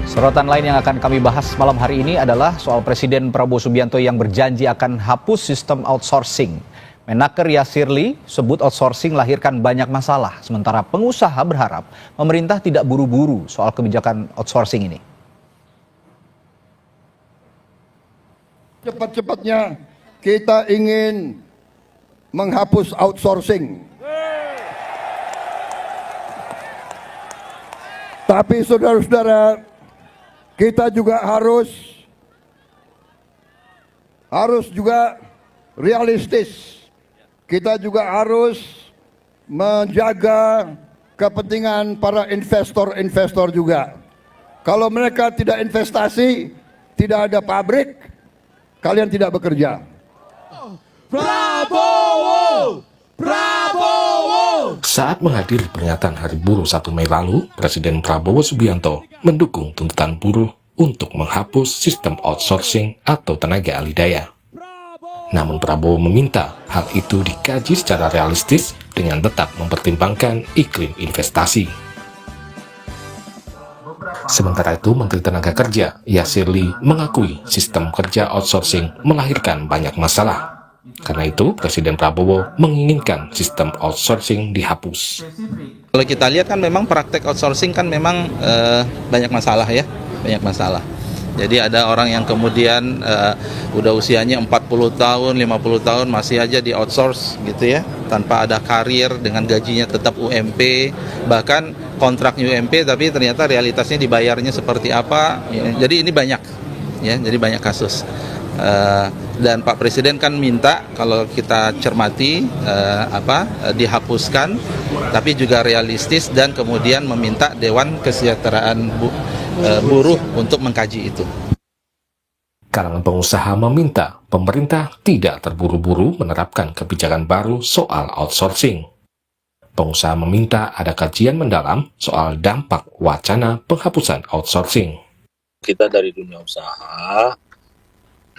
Sorotan lain yang akan kami bahas malam hari ini adalah soal Presiden Prabowo Subianto yang berjanji akan hapus sistem outsourcing. Menaker Yasir Lee sebut outsourcing lahirkan banyak masalah, sementara pengusaha berharap pemerintah tidak buru-buru soal kebijakan outsourcing ini. Cepat-cepatnya kita ingin menghapus outsourcing. Tapi saudara-saudara, kita juga harus juga realistis. Kita juga harus menjaga kepentingan para investor juga. Kalau mereka tidak investasi, tidak ada pabrik, kalian tidak bekerja. Prabowo! Prabowo! Saat menghadiri peringatan Hari Buruh 1 Mei lalu, Presiden Prabowo Subianto mendukung tuntutan buruh untuk menghapus sistem outsourcing atau tenaga alih daya. Namun Prabowo meminta hal itu dikaji secara realistis dengan tetap mempertimbangkan iklim investasi. Sementara itu, Menteri Tenaga Kerja Yasir Lee mengakui sistem kerja outsourcing melahirkan banyak masalah. Karena itu, Presiden Prabowo menginginkan sistem outsourcing dihapus. Kalau kita lihat kan memang praktek outsourcing kan memang banyak masalah ya, banyak masalah. Jadi ada orang yang kemudian udah usianya 40 tahun, 50 tahun masih aja di outsource gitu ya, tanpa ada karir dengan gajinya tetap UMP, bahkan kontrak UMP tapi ternyata realitasnya dibayarnya seperti apa. Ya, jadi ini banyak ya, jadi banyak kasus. Dan Pak Presiden kan minta kalau kita cermati dihapuskan, tapi juga realistis dan kemudian meminta Dewan Kesejahteraan Buruh untuk mengkaji itu. Kalangan pengusaha meminta pemerintah tidak terburu-buru menerapkan kebijakan baru soal outsourcing. Pengusaha meminta ada kajian mendalam soal dampak wacana penghapusan outsourcing. Kita dari dunia usaha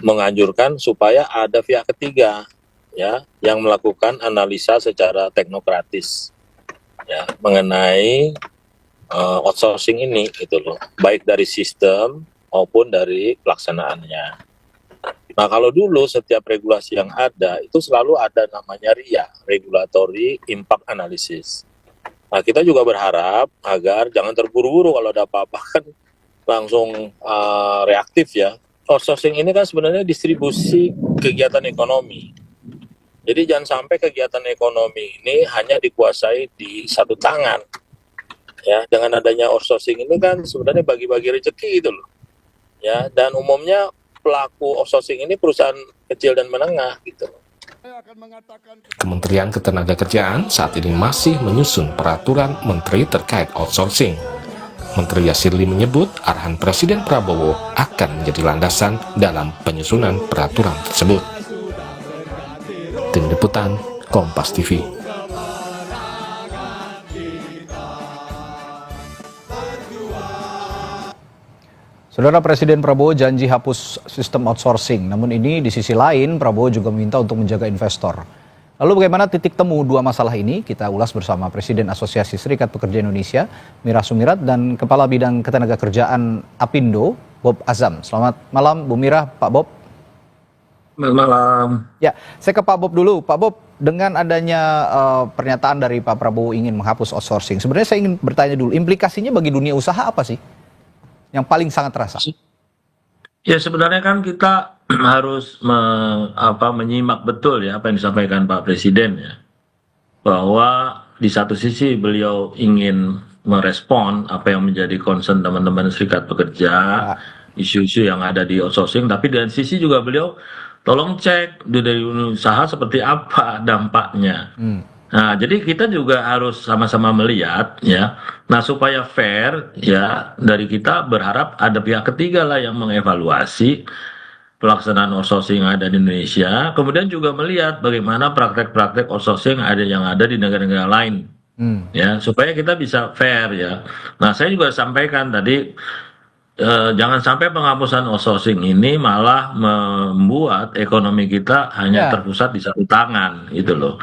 menganjurkan supaya ada pihak ketiga ya yang melakukan analisa secara teknokratis ya mengenai outsourcing ini gitu loh, baik dari sistem maupun dari pelaksanaannya. Nah, kalau dulu setiap regulasi yang ada itu selalu ada namanya RIA, Regulatory Impact Analysis. Nah, kita juga berharap agar jangan terburu-buru kalau ada apa-apa kan langsung reaktif ya. Outsourcing ini kan sebenarnya distribusi kegiatan ekonomi. Jadi jangan sampai kegiatan ekonomi ini hanya dikuasai di satu tangan. Ya, dengan adanya outsourcing ini kan sebenarnya bagi-bagi rezeki gitu loh. Ya, dan umumnya pelaku outsourcing ini perusahaan kecil dan menengah gitu. Kementerian Ketenagakerjaan saat ini masih menyusun peraturan menteri terkait outsourcing. Menteri Yasir Lee menyebut arahan Presiden Prabowo akan menjadi landasan dalam penyusunan peraturan tersebut. Tim Liputan, Kompas TV. Saudara, Presiden Prabowo janji hapus sistem outsourcing. Namun ini di sisi lain Prabowo juga meminta untuk menjaga investor. Lalu bagaimana titik temu dua masalah ini? Kita ulas bersama Presiden Asosiasi Serikat Pekerja Indonesia, Mira Sumirat, dan Kepala Bidang Ketenagakerjaan Apindo, Bob Azam. Selamat malam Bu Mira, Pak Bob. Selamat malam. Ya, saya ke Pak Bob dulu. Pak Bob, dengan adanya pernyataan dari Pak Prabowo ingin menghapus outsourcing, sebenarnya saya ingin bertanya dulu, implikasinya bagi dunia usaha apa sih yang paling sangat terasa? Ya, sebenarnya kan kita harus menyimak betul ya apa yang disampaikan Pak Presiden ya, bahwa di satu sisi beliau ingin merespon apa yang menjadi concern teman-teman serikat pekerja, isu-isu yang ada di outsourcing, tapi dari sisi juga beliau tolong cek dari dunia usaha seperti apa dampaknya. Nah, jadi kita juga harus sama-sama melihat ya. Nah, supaya fair ya, dari kita berharap ada pihak ketiga lah yang mengevaluasi pelaksanaan outsourcing yang ada di Indonesia, kemudian juga melihat bagaimana praktek-praktek outsourcing yang ada di negara-negara lain. Ya, supaya kita bisa fair ya. Nah, saya juga sampaikan tadi jangan sampai penghapusan outsourcing ini malah membuat ekonomi kita hanya terpusat di satu tangan gitu loh.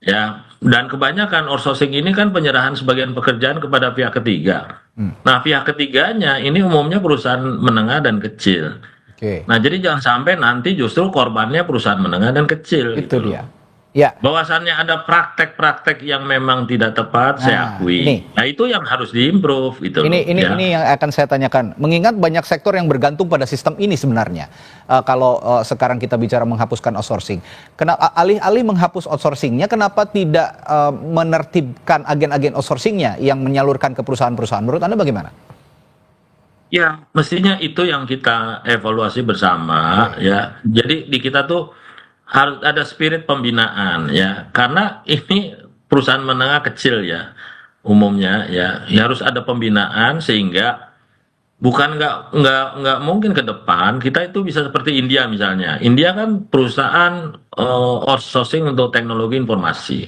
Ya, dan kebanyakan outsourcing ini kan penyerahan sebagian pekerjaan kepada pihak ketiga. Nah, pihak ketiganya ini umumnya perusahaan menengah dan kecil. Oke. Nah, jadi jangan sampai nanti justru korbannya perusahaan menengah dan kecil Itu gitu dia. loh. Ya. Bahwasannya ada praktek-praktek yang memang tidak tepat, saya Nah, akui. ini. Nah, itu yang harus diimprove gitu loh, Ini ya. yang akan saya tanyakan. Mengingat banyak sektor yang bergantung pada sistem ini sebenarnya. Kalau sekarang kita bicara menghapuskan outsourcing, alih-alih menghapus outsourcingnya, kenapa tidak menertibkan agen-agen outsourcingnya yang menyalurkan ke perusahaan-perusahaan? Menurut Anda bagaimana? Ya, mestinya itu yang kita evaluasi bersama, ya. Jadi di kita tuh harus ada spirit pembinaan, ya. Karena ini perusahaan menengah kecil ya, umumnya ya. Ya harus ada pembinaan sehingga bukan nggak mungkin ke depan kita itu bisa seperti India misalnya. India kan perusahaan outsourcing untuk teknologi informasi.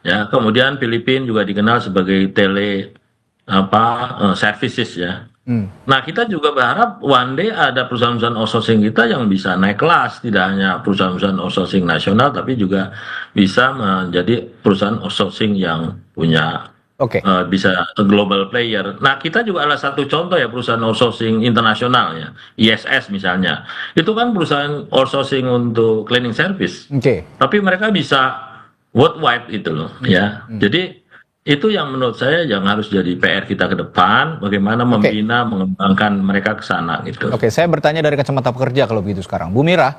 Ya, kemudian Filipina juga dikenal sebagai services ya. Nah, kita juga berharap one day ada perusahaan-perusahaan outsourcing kita yang bisa naik kelas, tidak hanya perusahaan-perusahaan outsourcing nasional, tapi juga bisa menjadi perusahaan outsourcing yang punya Oke. bisa global player. Nah, kita juga adalah satu contoh ya perusahaan outsourcing internasional ya, ISS misalnya. Itu kan perusahaan outsourcing untuk cleaning service. Oke. Tapi mereka bisa worldwide itu loh ya. Jadi itu yang menurut saya yang harus jadi PR kita ke depan, bagaimana membina, mengembangkan mereka ke sana gitu. Oke, saya bertanya dari kacamata pekerja kalau begitu sekarang. Bu Mira,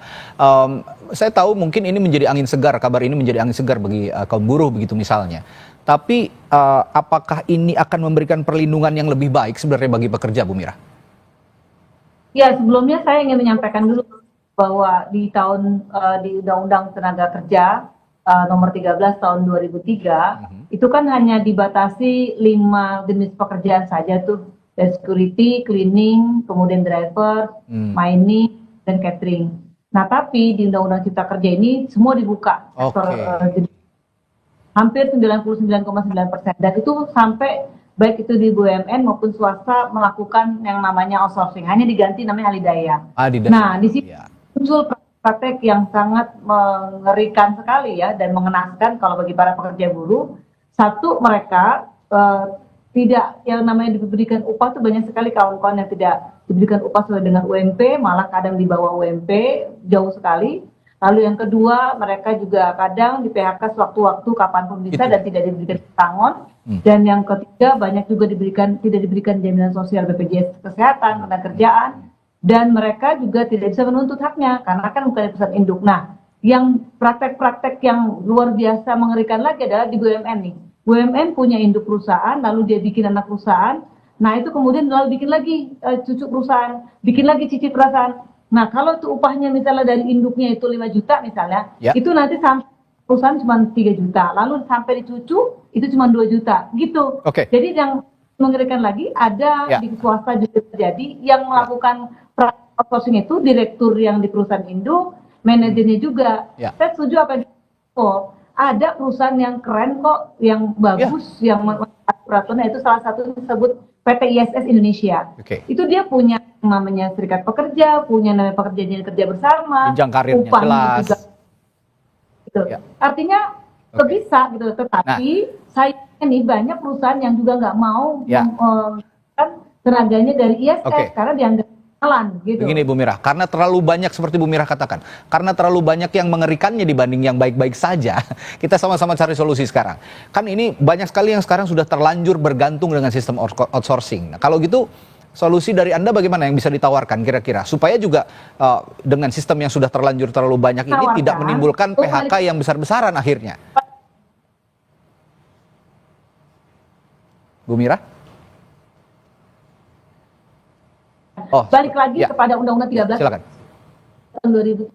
saya tahu mungkin ini menjadi angin segar, kabar ini menjadi angin segar bagi kaum buruh begitu misalnya. Tapi apakah ini akan memberikan perlindungan yang lebih baik sebenarnya bagi pekerja, Bu Mira? Ya, sebelumnya saya ingin menyampaikan dulu bahwa di Undang-Undang Tenaga Kerja nomor 13 tahun 2003 itu kan hanya dibatasi 5 jenis pekerjaan saja tuh, security, cleaning, kemudian driver, mining, dan catering. Nah, tapi di Undang-Undang Cipta Kerja ini semua dibuka sektor hampir 99,9%, dan itu sampai baik itu di BUMN maupun swasta melakukan yang namanya outsourcing, hanya diganti namanya alidaya. Nah, di sini muncul praktek yang sangat mengerikan sekali ya, dan mengenaskan kalau bagi para pekerja buruh. Satu, mereka tidak yang namanya diberikan upah tuh banyak sekali kawan-kawan yang tidak diberikan upah sesuai dengan UMP, malah kadang di bawah UMP jauh sekali. Lalu yang kedua, mereka juga kadang di PHK sewaktu-waktu kapanpun bisa dan tidak diberikan pesangon. Dan yang ketiga, banyak juga tidak diberikan jaminan sosial BPJS Kesehatan, Ketenagakerjaan. Dan mereka juga tidak bisa menuntut haknya karena kan bukan perusahaan induk. Nah, yang praktek-praktek yang luar biasa mengerikan lagi adalah di BUMN nih. BUMN punya induk perusahaan, lalu dia bikin anak perusahaan. Nah, itu kemudian lalu bikin lagi cucu perusahaan, bikin lagi cicit perusahaan. Nah, kalau itu upahnya misalnya dari induknya itu 5 juta misalnya, itu nanti sampai perusahaan cuma 3 juta. Lalu sampai di cucu itu cuma 2 juta gitu. Jadi yang mengerikan lagi ada di swasta juga terjadi yang melakukan outsourcing itu direktur yang di perusahaan induk, manajernya juga. Saya setuju apa yang ada perusahaan yang keren kok, yang bagus, yang peraturannya itu salah satu disebut PT ISS Indonesia. Itu dia punya namanya serikat pekerja, punya namanya pekerjaan kerja bersama, jenjang karirnya jelas. Juga. Gitu. Artinya bisa gitu, tetapi sayangnya nih banyak perusahaan yang juga nggak mau tenaganya dari ISS karena dianggap gitu. Begini Bu Mira, karena terlalu banyak seperti Bu Mira katakan, karena terlalu banyak yang mengerikannya dibanding yang baik-baik saja, kita sama-sama cari solusi sekarang. Kan ini banyak sekali yang sekarang sudah terlanjur bergantung dengan sistem outsourcing. Nah, kalau gitu solusi dari Anda bagaimana yang bisa ditawarkan kira-kira supaya juga dengan sistem yang sudah terlanjur terlalu banyak ini tidak menimbulkan PHK yang besar-besaran akhirnya. Bu Mira? Balik lagi kepada Undang-Undang 13 tahun 2000.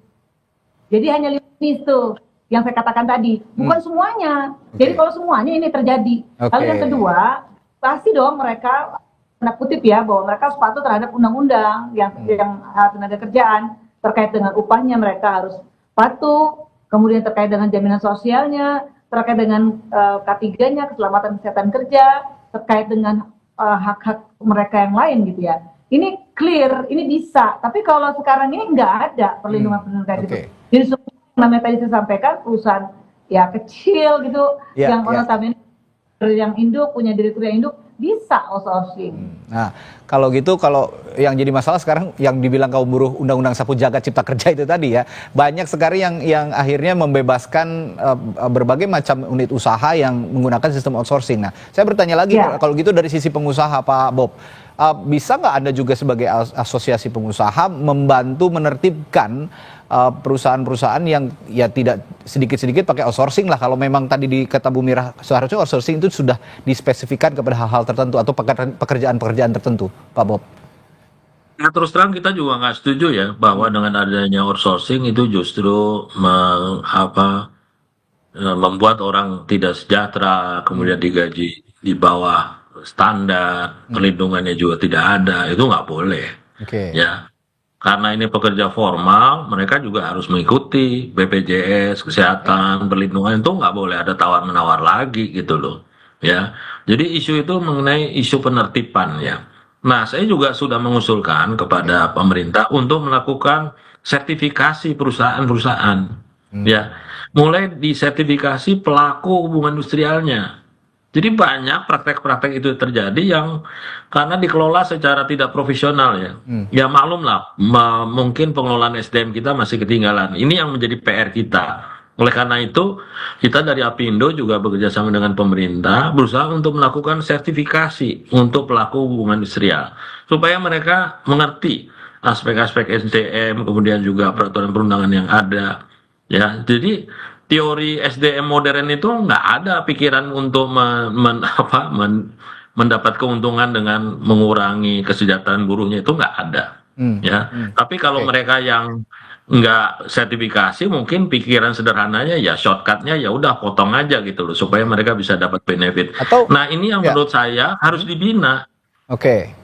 Jadi hanya 5 itu yang saya katakan tadi, bukan semuanya. Jadi kalau semuanya ini terjadi. Lalu yang kedua, pasti dong mereka tanda kutip ya bahwa mereka patuh terhadap undang-undang yang tenaga kerjaan terkait dengan upahnya mereka harus patuh, kemudian terkait dengan jaminan sosialnya, terkait dengan K3-nya, keselamatan kesehatan kerja, terkait dengan hak-hak mereka yang lain gitu ya. Ini clear, ini bisa. Tapi kalau sekarang ini nggak ada perlindungan kayak gitu. Jadi semua namanya tadi saya sampaikan perusahaan ya kecil gitu, yang notabene yang induk punya direktur yang induk bisa outsourcing. Nah, kalau gitu, kalau yang jadi masalah sekarang yang dibilang kaum buruh Undang-Undang Sapu Jagat Cipta Kerja itu tadi ya, banyak sekali yang akhirnya membebaskan berbagai macam unit usaha yang menggunakan sistem outsourcing. Nah, saya bertanya lagi, kalau gitu dari sisi pengusaha, Pak Bob, bisa nggak Anda juga sebagai asosiasi pengusaha membantu menertibkan perusahaan-perusahaan yang ya tidak sedikit-sedikit pakai outsourcing lah, kalau memang tadi di kata Bu Mira seharusnya outsourcing itu sudah dispesifikan kepada hal-hal tertentu atau pekerjaan-pekerjaan tertentu, Pak Bob? Ya, terus terang kita juga nggak setuju ya bahwa dengan adanya outsourcing itu justru membuat orang tidak sejahtera, kemudian digaji di bawah standar, perlindungannya juga tidak ada. Itu nggak boleh. Ya, karena ini pekerja formal, mereka juga harus mengikuti BPJS, kesehatan, perlindungan, itu nggak boleh ada tawar-menawar lagi gitu loh. Ya, jadi isu itu mengenai isu penertiban ya. Nah, saya juga sudah mengusulkan kepada pemerintah untuk melakukan sertifikasi perusahaan-perusahaan. Ya, mulai disertifikasi pelaku hubungan industrialnya. Jadi banyak praktek-praktek itu terjadi yang karena dikelola secara tidak profesional ya. Ya maklum lah, mungkin pengelolaan SDM kita masih ketinggalan. Ini yang menjadi PR kita. Oleh karena itu, kita dari Apindo juga bekerjasama dengan pemerintah berusaha untuk melakukan sertifikasi untuk pelaku hubungan industrial. Supaya mereka mengerti aspek-aspek SDM, kemudian juga peraturan perundangan yang ada. Ya, jadi teori SDM modern itu nggak ada pikiran untuk mendapat keuntungan dengan mengurangi kesejahteraan buruhnya, itu nggak ada. Ya, tapi kalau mereka yang nggak sertifikasi, mungkin pikiran sederhananya ya shortcutnya ya udah potong aja gitu loh supaya mereka bisa dapat benefit. Nah ini yang menurut saya harus dibina,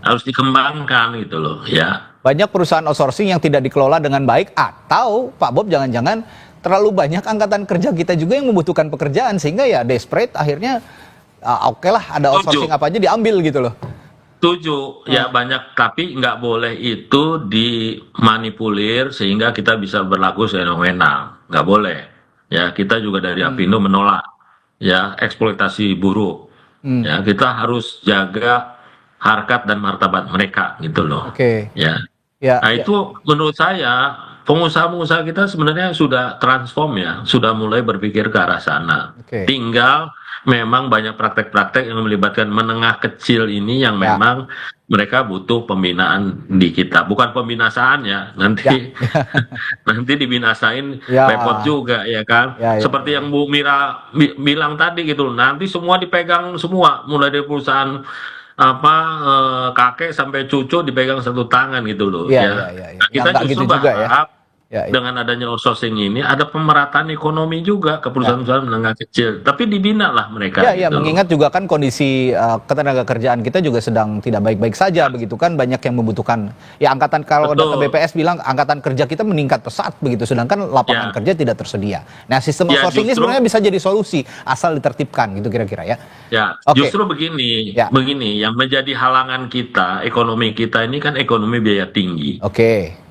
harus dikembangkan gitu loh ya. Banyak perusahaan outsourcing yang tidak dikelola dengan baik, atau Pak Bob jangan-jangan terlalu banyak angkatan kerja kita juga yang membutuhkan pekerjaan sehingga ya desperate akhirnya oke lah ada outsourcing apa aja diambil gitu loh. Setuju, ya banyak, tapi nggak boleh itu dimanipulir sehingga kita bisa berlaku sewenang-wenang, nggak boleh. Ya kita juga dari Apindo menolak ya eksploitasi buruh. Ya kita harus jaga harkat dan martabat mereka gitu loh. Ya. Nah itu menurut saya pengusaha-pengusaha kita sebenarnya sudah transform ya, sudah mulai berpikir ke arah sana. Tinggal memang banyak praktek-praktek yang melibatkan menengah kecil ini yang memang mereka butuh pembinaan di kita, bukan pembinasaan ya. Nanti nanti dibinasain repot juga ya kan. Seperti yang Bu Mira bilang tadi gitu, nanti semua dipegang semua, mulai dari perusahaan kakek sampai cucu dipegang satu tangan gitu loh. Nah, kita justru berharap dengan adanya outsourcing ini ada pemerataan ekonomi juga ke perusahaan-perusahaan menengah kecil, tapi dibina lah mereka. Gitu. Mengingat juga kan kondisi ketenaga kerjaan kita juga sedang tidak baik-baik saja begitu kan, banyak yang membutuhkan ya angkatan, kalau data BPS bilang angkatan kerja kita meningkat pesat begitu, sedangkan lapangan kerja tidak tersedia. Nah sistem outsourcing ini sebenarnya bisa jadi solusi asal ditertibkan gitu kira-kira ya. Justru begini yang menjadi halangan kita, ekonomi kita ini kan ekonomi biaya tinggi.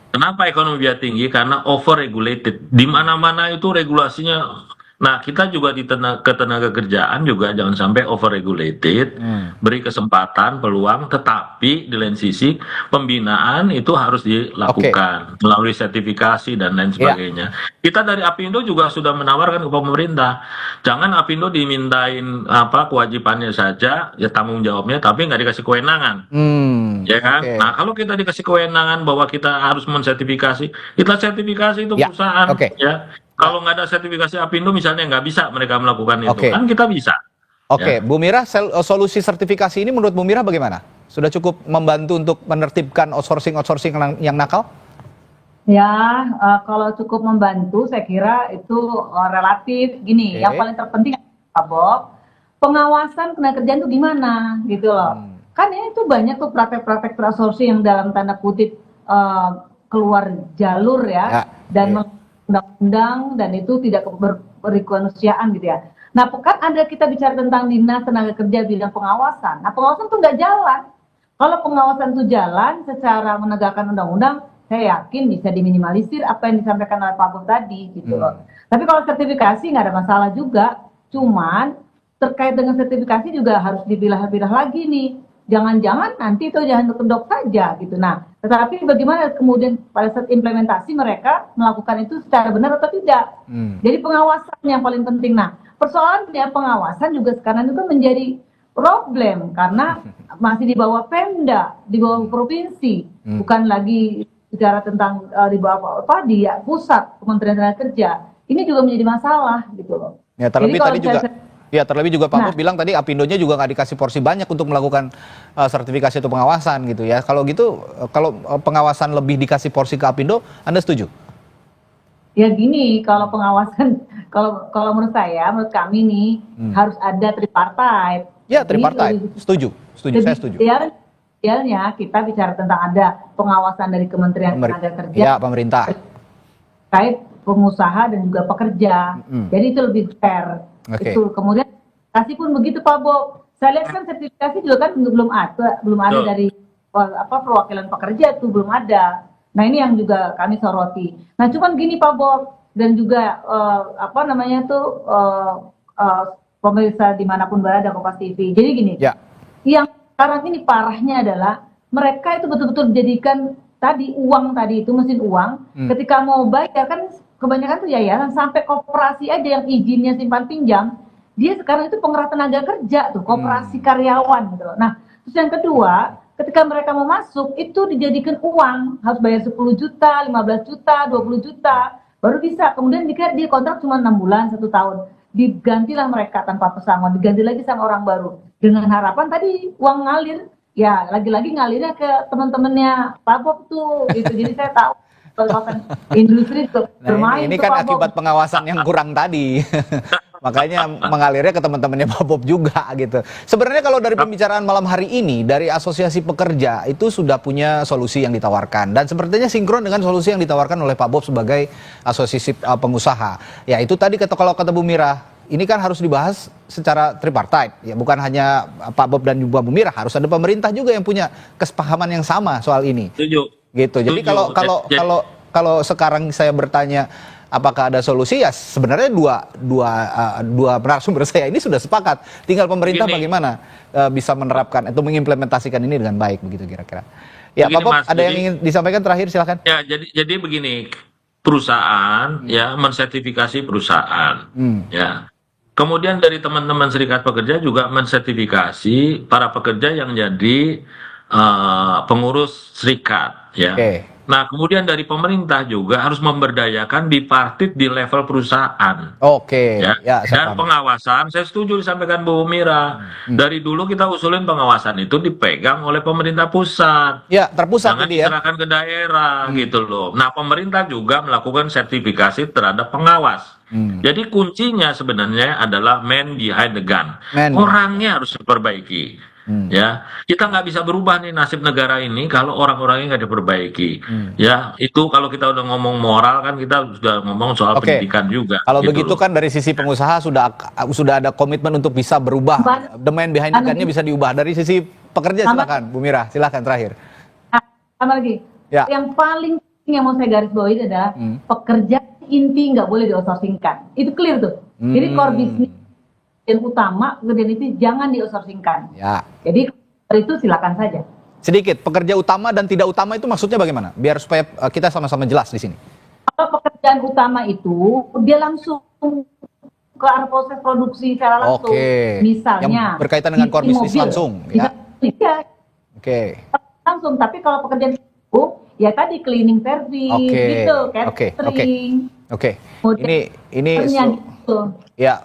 Kenapa ekonomi biaya tinggi? Karena over regulated. Di mana-mana itu regulasinya. Nah, kita juga di ketenaga kerjaan juga jangan sampai over regulated, beri kesempatan, peluang, tetapi di lain sisi pembinaan itu harus dilakukan melalui sertifikasi dan lain sebagainya. Kita dari Apindo juga sudah menawarkan ke pemerintah, jangan Apindo dimintain kewajibannya saja, ya tanggung jawabnya, tapi nggak dikasih kewenangan, ya kan? Nah, kalau kita dikasih kewenangan bahwa kita harus mensertifikasi, kita sertifikasi itu perusahaan, ya. Kalau nggak ada sertifikasi Apindo misalnya nggak bisa mereka melakukan itu, kan kita bisa. Bu Mira, solusi sertifikasi ini menurut Bu Mira bagaimana? Sudah cukup membantu untuk menertibkan outsourcing yang nakal? Ya, kalau cukup membantu saya kira itu relatif gini. Yang paling terpenting Pak Bob, pengawasan tenaga kerjaan itu gimana gitu loh. Kan ini tuh banyak tuh praktek-praktek outsourcing yang dalam tanda kutip keluar jalur ya, dan undang-undang dan itu tidak berkemanusiaan gitu ya. Nah, kan ada kita bicara tentang dinas tenaga kerja bidang pengawasan. Nah, pengawasan itu nggak jalan. Kalau pengawasan itu jalan secara menegakkan undang-undang, saya yakin bisa diminimalisir apa yang disampaikan oleh Pak Bob tadi gitu loh. Tapi kalau sertifikasi nggak ada masalah juga. Cuman terkait dengan sertifikasi juga harus dipilah-pilah lagi nih. Jangan-jangan nanti itu jangan kedok saja gitu. Nah, tetapi bagaimana kemudian pada saat implementasi mereka melakukan itu secara benar atau tidak? Jadi pengawasan yang paling penting. Nah, persoalannya pengawasan juga sekarang itu menjadi problem karena masih di bawah Pemda, di bawah provinsi, bukan lagi bicara tentang di bawah di pusat Kementerian Tenaga Kerja. Ini juga menjadi masalah gitu loh. Ya, terlebih Jadi tadi juga ya, terlebih juga Pak Bob bilang tadi Apindonya juga nggak dikasih porsi banyak untuk melakukan sertifikasi atau pengawasan gitu ya. Kalau gitu, kalau pengawasan lebih dikasih porsi ke Apindo, Anda setuju? Ya gini, kalau pengawasan, kalau menurut saya, menurut kami nih harus ada tripartite. Ya, tripartite. Setuju, saya setuju. Idealnya kita bicara tentang ada pengawasan dari Kementerian Tenaga Kerja, ya, pemerintah, terkait pengusaha dan juga pekerja. Jadi itu lebih fair. Oke. Itu kemudian sertifikasi pun begitu Pak Bob. Saya lihat kan sertifikasi juga kan belum ada dari perwakilan pekerja itu belum ada. Nah ini yang juga kami soroti. Nah cuman gini Pak Bob dan juga pemirsa dimanapun berada Kompas TV. Jadi gini, yang sekarang ini parahnya adalah mereka itu betul-betul dijadikan tadi uang tadi itu mesin uang. Ketika mau bayar kan kebanyakan tuh yayasan sampai koperasi aja yang izinnya simpan pinjam, dia sekarang itu pengeras tenaga kerja tuh, koperasi karyawan gitu. Nah, terus yang kedua, ketika mereka mau masuk itu dijadikan uang, harus bayar 10 juta, 15 juta, 20 juta, baru bisa. Kemudian jika dia kontrak cuma 6 bulan, 1 tahun, digantilah mereka tanpa pesangon, diganti lagi sama orang baru. Dengan harapan tadi uang ngalir, ya lagi-lagi ngalirnya ke teman-temannya Pak Bob tuh, gitu. Jadi saya tahu industri itu bermain. Ini kan akibat pengawasan yang kurang tadi. Makanya mengalirnya ke teman-temannya Pak Bob juga gitu. Sebenarnya kalau dari pembicaraan malam hari ini dari Asosiasi Pekerja itu sudah punya solusi yang ditawarkan dan sepertinya sinkron dengan solusi yang ditawarkan oleh Pak Bob sebagai asosiasi pengusaha. Ya itu tadi kalau kata Bu Mira, ini kan harus dibahas secara tripartite. Ya bukan hanya Pak Bob dan Bu Mira, harus ada pemerintah juga yang punya kesepahaman yang sama soal ini. Setuju. Gitu. Jadi kalau sekarang saya bertanya apakah ada solusi, ya sebenarnya dua narasumber saya ini sudah sepakat. Tinggal pemerintah bagaimana bisa menerapkan atau mengimplementasikan ini dengan baik begitu kira-kira. Ya, Pak Bob, ada yang ingin disampaikan terakhir silakan. Ya, jadi begini, perusahaan ya mensertifikasi perusahaan ya. Kemudian dari teman-teman serikat pekerja juga mensertifikasi para pekerja yang jadi pengurus serikat ya. Nah, kemudian dari pemerintah juga harus memberdayakan bipartit di level perusahaan. Ya, dan pengawasan, saya setuju disampaikan Bu Mira. Dari dulu kita usulin pengawasan itu dipegang oleh pemerintah pusat. Ya, terpusat. Jangan diserahkan ke daerah gitu loh. Nah, pemerintah juga melakukan sertifikasi terhadap pengawas. Jadi kuncinya sebenarnya adalah man behind the gun. Orangnya harus diperbaiki. Ya, kita nggak bisa berubah nih nasib negara ini kalau orang-orangnya nggak diperbaiki. Ya, itu kalau kita udah ngomong moral kan kita sudah ngomong soal pendidikan juga. Kalau gitu begitu kan dari sisi pengusaha sudah ada komitmen untuk bisa berubah. The man behind the gun-nya bisa diubah. Dari sisi pekerja silakan, Bu Mira, silakan terakhir. Sama lagi. Yang paling penting yang mau saya garis bawahi adalah pekerja inti nggak boleh di-outsourcingkan. Itu clear tuh. Jadi core bisnis yang utama pekerjaan itu jangan di-outsourcingkan. Ya. Jadi itu silakan saja. Sedikit, pekerja utama dan tidak utama itu maksudnya bagaimana? Biar supaya kita sama-sama jelas di sini. Kalau pekerjaan utama itu dia langsung ke arah proses produksi secara langsung. Misalnya yang berkaitan dengan core bisnis langsung. Ya. Langsung. Tapi kalau pekerjaan itu ya tadi cleaning service gitu, catering. Ini gitu. Ya.